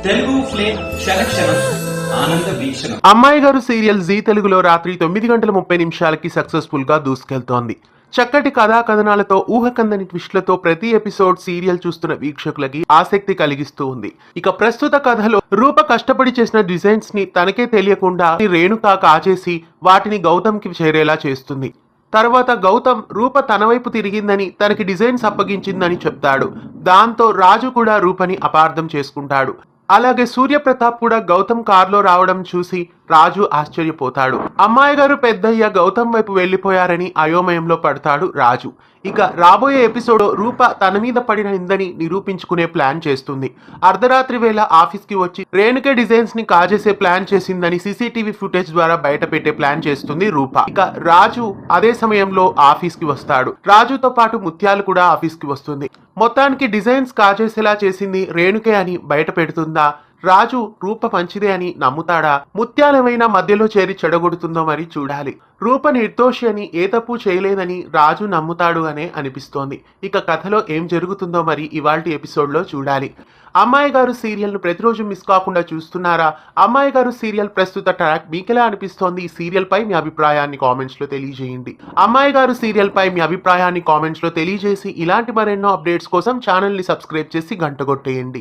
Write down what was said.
Telugu flame క్షణ ఆనంద వీక్షణ. అమ్మాయి గారు సీరియల్ జీ తెలుగులో రాత్రి 9:30 సక్సెస్ఫుల్ గా దూసుకెళ్తోంది. చక్కటి కథా కథనాలతో ఊహకందని ట్విస్ట్లతో ప్రతి ఎపిసోడ్ సీరియల్ చూస్తున్న వీక్షకులకి ఆసక్తి కలిగిస్తూ ఉంది. ఇక ప్రస్తుత కథలో రూప కష్టపడి చేసిన డిజైన్స్ ని తనకే తెలియకుండా రేణుక కాజేసి వాటిని గౌతమ్ కి చేరేలా చేస్తుంది. తర్వాత గౌతమ్ రూప తన వైపు తిరిగిందని తనకి డిజైన్స్ అప్పగించిందని చెప్తాడు. దాంతో రాజు కూడా రూపని అపార్థం చేసుకుంటాడు. అలాగే సూర్యప్రతాప్ కూడా గౌతమ్ కారులో రావడం చూసి రాజు ఆశ్చర్యపోతాడు. అమ్మాయి గారు పెద్దయ్య గౌతమ్ వైపు వెళ్లిపోయారని అయోమయంలో పడతాడు రాజు. ఇక రాబోయే ఎపిసోడ్ రూప తన మీద పడిన నిందని నిరూపించుకునే ప్లాన్ చేస్తుంది. అర్ధరాత్రి వేళ ఆఫీస్ కి వచ్చి రేణుకే డిజైన్స్ ని కాజేసే ప్లాన్ చేసిందని సీసీటీవీ ఫుటేజ్ ద్వారా బయట పెట్టే ప్లాన్ చేస్తుంది రూప. ఇక రాజు అదే సమయంలో ఆఫీస్ కి వస్తాడు. రాజుతో పాటు ముత్యాలు కూడా ఆఫీస్ కి వస్తుంది. మొత్తానికి డిజైన్స్ కాజేసేలా చేసింది రేణుకే అని బయట పెడుతుందా? రాజు రూప మంచిదే అని నమ్ముతాడా? ముత్యాలమైన మధ్యలో చేరి చెడగొడుతుందో మరి చూడాలి. రూప నిర్దోషి అని ఏ తప్పు చేయలేదని రాజు నమ్ముతాడు అనే అనిపిస్తోంది. ఇక కథలో ఏం జరుగుతుందో మరి ఇవాల్టి ఎపిసోడ్ లో చూడాలి. అమ్మాయి గారు సీరియల్ ను ప్రతిరోజు మిస్ కాకుండా చూస్తున్నారా? అమ్మాయి గారు సీరియల్ ప్రస్తుత ట్రాక్ మీకెలా అనిపిస్తోంది? ఈ సీరియల్ పై మీ అభిప్రాయాన్ని కామెంట్స్ లో తెలియజేయండి. అమ్మాయి గారు సీరియల్ పై మీ అభిప్రాయాన్ని కామెంట్స్ లో తెలియజేసి ఇలాంటి మరెన్నో అప్డేట్స్ కోసం ఛానల్ ని సబ్స్క్రైబ్ చేసి గంట కొట్టేయండి.